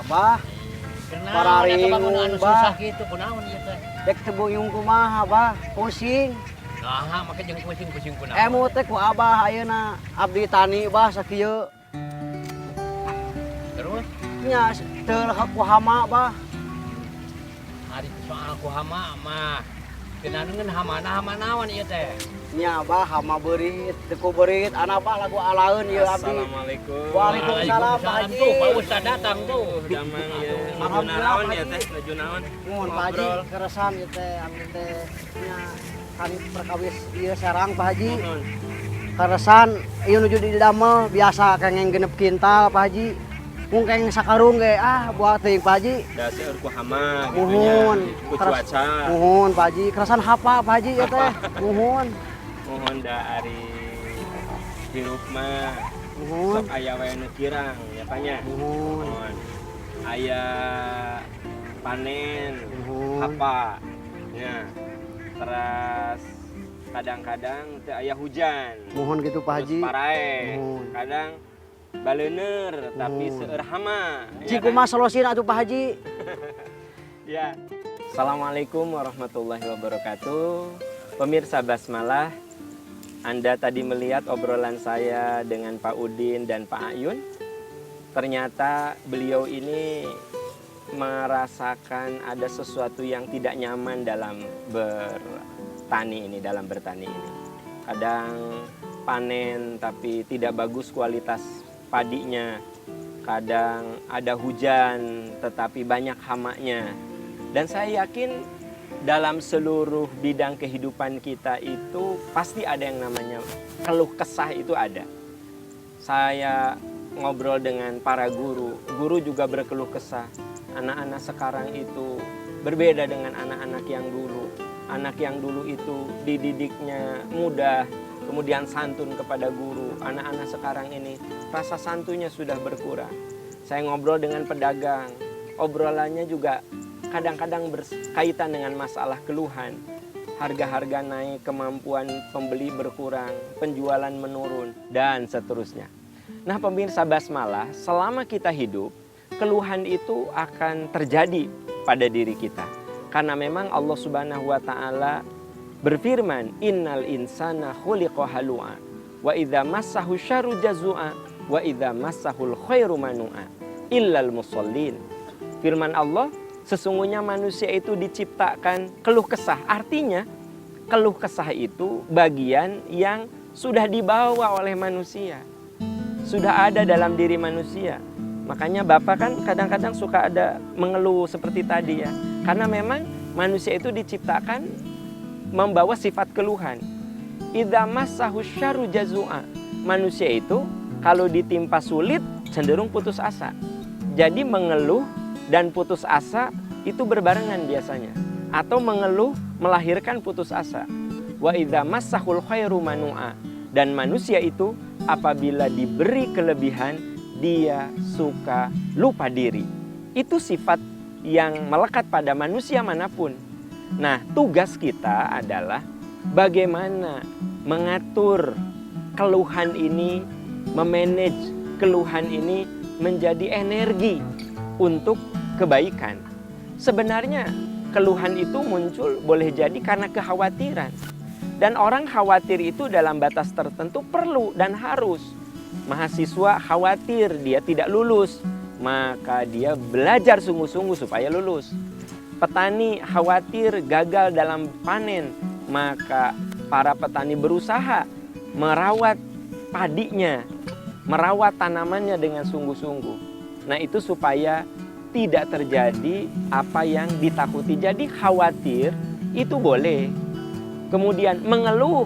Bah. Kenapa ada kebangun anu Bah. susah gitu kunaon ieu teh? Dek tebuyung kumaha, Bah. Pusing. Nah, make jeung pusing-pusing kunaon. Emu teh ku Abah ayeuna abdi tani, Bah, sakieu. Terus Nya teu ku hama, Bah. hari soal ku hama mah kenaneun hama naon ieu teh? Nya, Bah, hama beurit, teu ku beurit, ana Bah lagu alaeun ieu abdi. Assalamualaikum. Waalaikumsalam, Pak Haji. Tuh, Pak Ustad datang tuh. Damang ya. Alhamdulillah, Naon Pak ya Haji. teh? Nuju naon? Mun Pak Haji keresan ieu teh abdi teh nya kan perkawis ieu sarang Pak Haji. Nuhun. Keresan ieu nuju di damel biasa kengeng genep kintal Pak Haji. Mung kengeng sakarung ge buat teuing Pak Haji. Da seueur ku hama gitu Muhun. nya. Ku cuaca. Muhun Pak Haji. Keresan hapa Pak Haji ieu teh. Muhun. Muhun da ari hirup mah Muhun. sok aya wae nu kirang ya panya. Muhun. Muhun. Aya panen Muhun. apa nya. Terus kadang-kadang teu aya hujan. Muhun gitu Pak Haji. Terus parae. Muhun. Kadang baleuner tapi Muhun. seueur hama. Cing kumaha solusin atuh Pak Haji? Ya. Assalamualaikum warahmatullahi wabarakatuh. Pemirsa Basmalah, Anda tadi melihat obrolan saya dengan Pak Udin dan Pak Ayun. Ternyata beliau ini merasakan ada sesuatu yang tidak nyaman dalam bertani ini, Kadang panen tapi tidak bagus kualitas padinya. Kadang ada hujan tetapi banyak hamanya. Dan saya yakin dalam seluruh bidang kehidupan kita itu pasti ada yang namanya keluh kesah itu ada. Saya ngobrol dengan para guru juga berkeluh kesah. Anak-anak sekarang itu berbeda dengan anak-anak yang dulu. Anak yang dulu itu dididiknya mudah, kemudian santun kepada guru. Anak-anak sekarang ini rasa santunya sudah berkurang. Saya ngobrol dengan pedagang, obrolannya juga kadang-kadang berkaitan dengan masalah keluhan. Harga-harga naik, kemampuan pembeli berkurang, penjualan menurun, dan seterusnya. Nah pemirsa Basmalah, selama kita hidup, keluhan itu akan terjadi pada diri kita. Karena memang Allah Subhanahu wa Ta'ala berfirman, Innal insana khuliqa halu'a, wa idza massahu syarru jazua, wa idza massahul khairu manu'a, illal musallin. Firman Allah, sesungguhnya manusia itu diciptakan keluh kesah. Artinya keluh kesah itu bagian yang sudah dibawa oleh manusia. Sudah ada dalam diri manusia. Makanya Bapak kan kadang-kadang suka ada mengeluh seperti tadi ya. Karena memang manusia itu diciptakan membawa sifat keluhan. Idza massahu syarru jazua. Manusia itu kalau ditimpa sulit cenderung putus asa. Jadi mengeluh dan putus asa itu berbarengan biasanya. Atau mengeluh melahirkan putus asa. Wa idza massahul khairu manu'a. Dan manusia itu apabila diberi kelebihan, dia suka lupa diri. Itu sifat yang melekat pada manusia manapun. Nah, tugas kita adalah bagaimana mengatur keluhan ini, memanage keluhan ini menjadi energi untuk kebaikan. Sebenarnya keluhan itu muncul boleh jadi karena kekhawatiran. Dan orang khawatir itu dalam batas tertentu perlu dan harus. Mahasiswa khawatir dia tidak lulus, maka dia belajar sungguh-sungguh supaya lulus. Petani khawatir gagal dalam panen, maka para petani berusaha merawat padinya, merawat tanamannya dengan sungguh-sungguh. Nah itu supaya tidak terjadi apa yang ditakuti. Jadi khawatir itu boleh. Kemudian mengeluh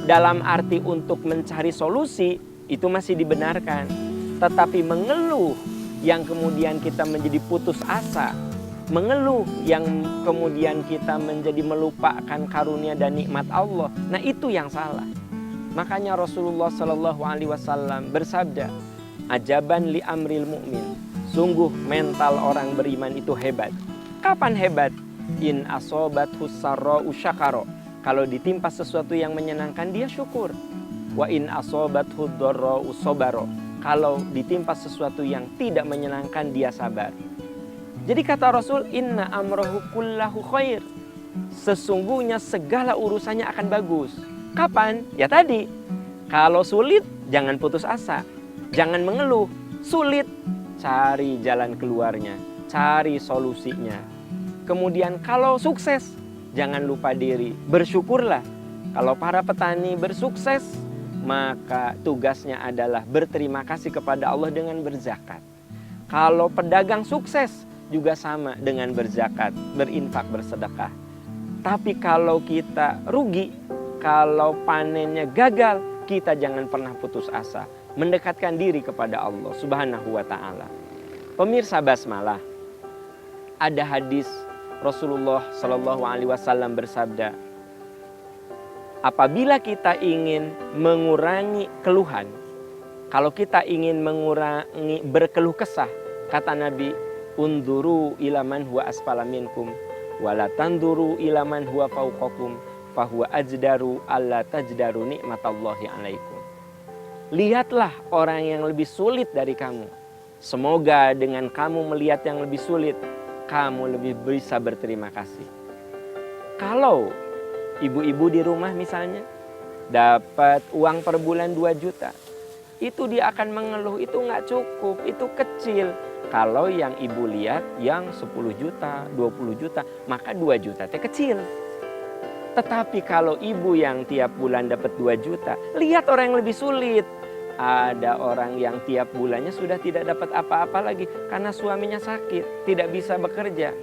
dalam arti untuk mencari solusi itu masih dibenarkan. Tetapi mengeluh yang kemudian kita menjadi putus asa, mengeluh yang kemudian kita menjadi melupakan karunia dan nikmat Allah, nah itu yang salah. Makanya Rasulullah Shallallahu Alaihi Wasallam bersabda, ajaban li amril mu'min. Sungguh mental orang beriman itu hebat. Kapan hebat? In asobat husarro usyakaro. Kalau ditimpa sesuatu yang menyenangkan dia syukur. Wa in asobat hudorro usobaro. kalau ditimpa sesuatu yang tidak menyenangkan dia sabar. Jadi kata Rasul, inna amrohu kullahu khair. Sesungguhnya segala urusannya akan bagus. Kapan? Ya tadi. Kalau sulit, jangan putus asa. Jangan mengeluh. Sulit, cari jalan keluarnya. Cari solusinya. Kemudian kalau sukses, jangan lupa diri. Bersyukurlah. Kalau para petani bersukses, maka tugasnya adalah berterima kasih kepada Allah dengan berzakat. Kalau pedagang sukses, juga sama dengan berzakat, berinfak, bersedekah. Tapi kalau kita rugi, kalau panennya gagal, kita jangan pernah putus asa. Mendekatkan diri kepada Allah Subhanahu wa ta'ala. Pemirsa Basmalah, ada hadis Rasulullah Shallallahu Alaihi Wasallam bersabda, apabila kita ingin mengurangi keluhan, kalau kita ingin mengurangi berkeluh kesah, kata Nabi, unduru ilaman huwa asfala minkum wala tanduru ilaman huwa fauqakum fahuwa ajdaru alla tajdaru nikmatallahi alaikum. Lihatlah orang yang lebih sulit dari kamu. Semoga dengan kamu melihat yang lebih sulit, kamu lebih bisa berterima kasih. Kalau ibu-ibu di rumah misalnya dapat uang per bulan 2 juta, itu dia akan mengeluh, itu nggak cukup, itu kecil. Kalau yang ibu lihat yang 10 juta, 20 juta, maka 2 juta itu kecil. Tetapi kalau ibu yang tiap bulan dapat 2 juta, lihat orang yang lebih sulit. Ada orang yang tiap bulannya sudah tidak dapat apa-apa lagi karena suaminya sakit, tidak bisa bekerja.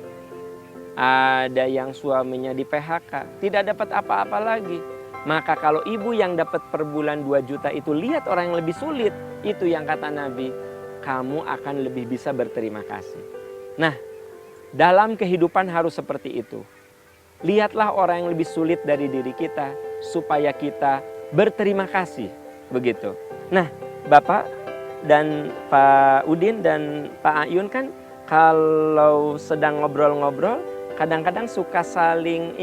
Ada yang suaminya di PHK, tidak dapat apa-apa lagi. Maka kalau ibu yang dapat per bulan 2 juta itu lihat orang yang lebih sulit, itu yang kata Nabi, kamu akan lebih bisa berterima kasih. Nah, dalam kehidupan harus seperti itu. Lihatlah orang yang lebih sulit dari diri kita supaya kita berterima kasih. Begitu. Nah, Bapak dan Pak Udin dan Pak Ayun kan kalau sedang ngobrol-ngobrol kadang-kadang suka saling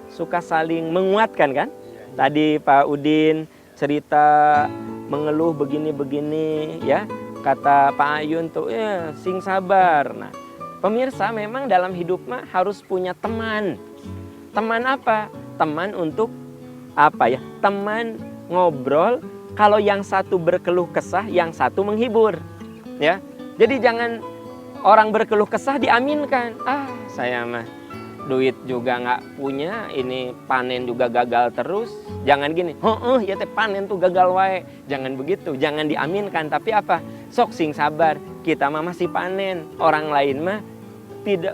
suka saling menguatkan kan? Tadi Pak Udin cerita mengeluh begini-begini ya. Kata Pak Ayun tuh, sing sabar. Nah, pemirsa memang dalam hidup mah harus punya teman. Teman apa? Teman untuk apa ya? Teman ngobrol. Kalau yang satu berkeluh kesah, yang satu menghibur. Ya, jadi jangan orang berkeluh kesah diaminkan. Saya mah duit juga nggak punya, ini panen juga gagal terus. Jangan gini, ya teh panen tuh gagal wae. Jangan begitu, jangan diaminkan. Tapi apa? Sok sing sabar, kita mah masih panen. Orang lain mah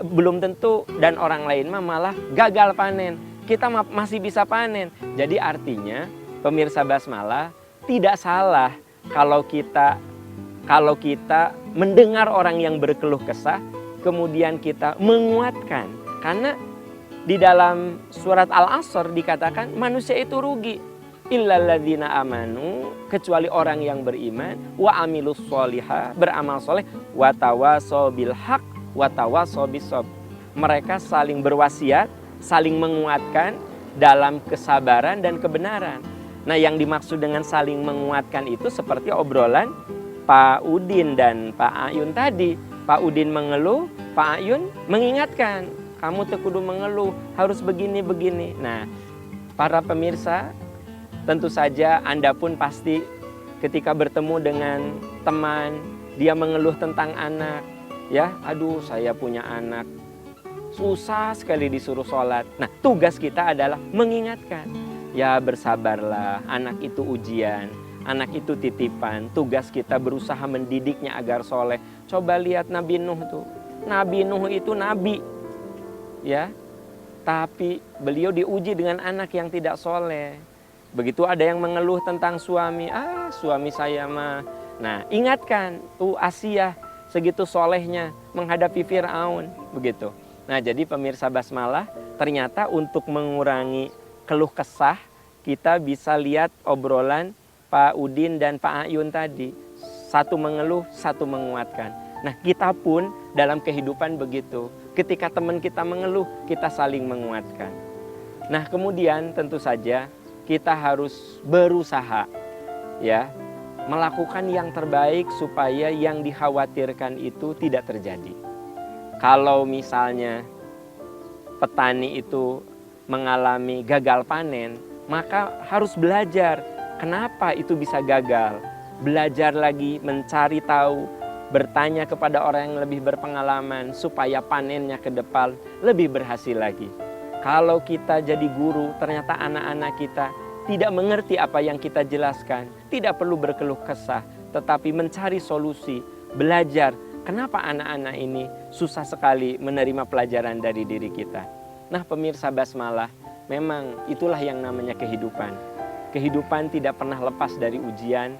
belum tentu, dan orang lain mah malah gagal panen. Kita masih bisa panen. Jadi artinya pemirsa Basmalah, tidak salah kalau kita mendengar orang yang berkeluh kesah, kemudian kita menguatkan. Karena di dalam surat Al-Asr dikatakan manusia itu rugi. Illalladzina amanu, kecuali orang yang beriman, wa amilus sholihah, beramal soleh, wa tawasau bil haq, wa tawasau bis sabr. Mereka saling berwasiat, saling menguatkan dalam kesabaran dan kebenaran. Nah, yang dimaksud dengan saling menguatkan itu seperti obrolan Pak Udin dan Pak Ayun tadi. Pak Udin mengeluh, Pak Ayun mengingatkan, kamu teu kudu mengeluh, harus begini-begini. Nah, para pemirsa, tentu saja Anda pun pasti ketika bertemu dengan teman, dia mengeluh tentang anak, ya, aduh saya punya anak, susah sekali disuruh sholat. Nah, tugas kita adalah mengingatkan, ya bersabarlah, anak itu ujian, anak itu titipan, tugas kita berusaha mendidiknya agar soleh. Coba lihat Nabi Nuh tuh, Nabi Nuh itu nabi, ya, tapi beliau diuji dengan anak yang tidak soleh. Begitu ada yang mengeluh tentang suami, suami saya mah. Nah, ingatkan tuh Asiyah segitu solehnya menghadapi Fir'aun, begitu. Nah, jadi pemirsa Basmalah, ternyata untuk mengurangi keluh kesah, kita bisa lihat obrolan Pak Udin dan Pak Ayun tadi. Satu mengeluh, satu menguatkan. Nah, kita pun dalam kehidupan begitu. Ketika teman kita mengeluh, kita saling menguatkan. Nah, kemudian tentu saja kita harus berusaha, ya, melakukan yang terbaik supaya yang dikhawatirkan itu tidak terjadi. Kalau misalnya petani itu mengalami gagal panen, maka harus belajar kenapa itu bisa gagal. Belajar lagi, mencari tahu, bertanya kepada orang yang lebih berpengalaman supaya panennya ke depan lebih berhasil lagi. Kalau kita jadi guru, ternyata anak-anak kita tidak mengerti apa yang kita jelaskan, tidak perlu berkeluh kesah, tetapi mencari solusi, belajar kenapa anak-anak ini susah sekali menerima pelajaran dari diri kita. Nah, pemirsa Basmalah, memang itulah yang namanya kehidupan. Kehidupan tidak pernah lepas dari ujian,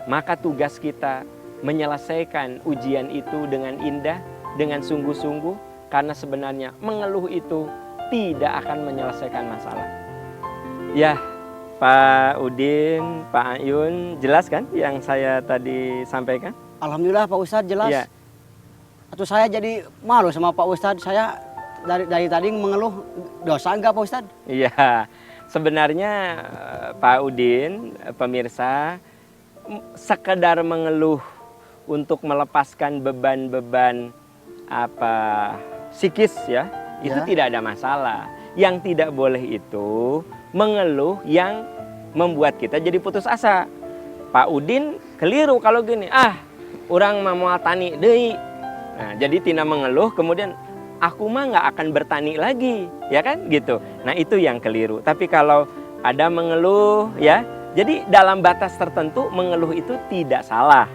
maka tugas kita menyelesaikan ujian itu dengan indah, dengan sungguh-sungguh, karena sebenarnya mengeluh itu tidak akan menyelesaikan masalah. Ya, Pak Udin, Pak Ayun, jelas kan yang saya tadi sampaikan? Alhamdulillah Pak Ustadz jelas. Ya. Atau saya jadi malu sama Pak Ustadz, saya dari tadi mengeluh, dosa enggak Pak Ustadz? Iya, sebenarnya Pak Udin, pemirsa, sekedar mengeluh untuk melepaskan beban-beban psikis ya, itu tidak ada masalah. Yang tidak boleh itu mengeluh yang membuat kita jadi putus asa. Pak Udin keliru kalau gini, orang mau tani deui. Nah, jadi tina mengeluh kemudian aku mah nggak akan bertani lagi, ya kan gitu. Nah, itu yang keliru. Tapi kalau ada mengeluh ya, jadi dalam batas tertentu mengeluh itu tidak salah.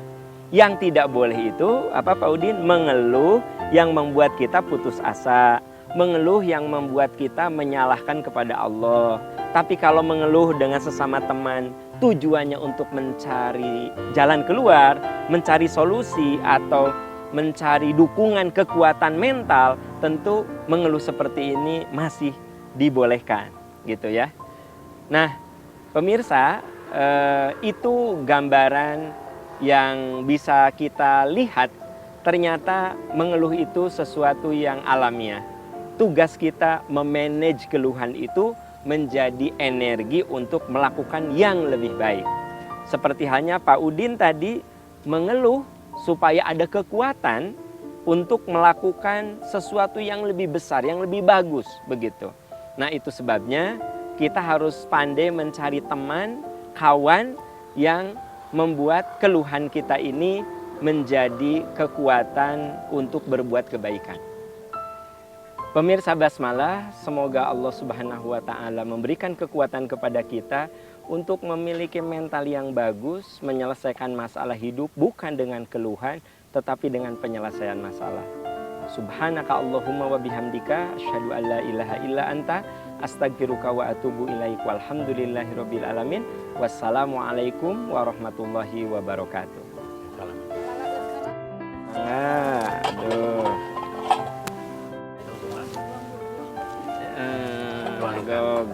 Yang tidak boleh itu Pak Udin, mengeluh yang membuat kita putus asa, mengeluh yang membuat kita menyalahkan kepada Allah. Tapi kalau mengeluh dengan sesama teman, tujuannya untuk mencari jalan keluar, mencari solusi atau mencari dukungan kekuatan mental, tentu mengeluh seperti ini masih dibolehkan, gitu ya. Nah, pemirsa, itu gambaran yang bisa kita lihat, ternyata mengeluh itu sesuatu yang alamiah. Tugas kita memanage keluhan itu menjadi energi untuk melakukan yang lebih baik. Seperti halnya Pak Udin tadi mengeluh supaya ada kekuatan untuk melakukan sesuatu yang lebih besar, yang lebih bagus, begitu. Nah, itu sebabnya kita harus pandai mencari teman, kawan yang membuat keluhan kita ini menjadi kekuatan untuk berbuat kebaikan. Pemirsa Basmalah, semoga Allah Subhanahu wa Ta'ala memberikan kekuatan kepada kita untuk memiliki mental yang bagus, menyelesaikan masalah hidup bukan dengan keluhan, tetapi dengan penyelesaian masalah. Subhanaka Allahumma wa bihamdika, asyhadu an la ilaha illa anta, astagfiruka wa atubu ilaik, walhamdulillahirabbil alamin. Wassalamualaikum warahmatullahi wabarakatuh. Aduh. Gog.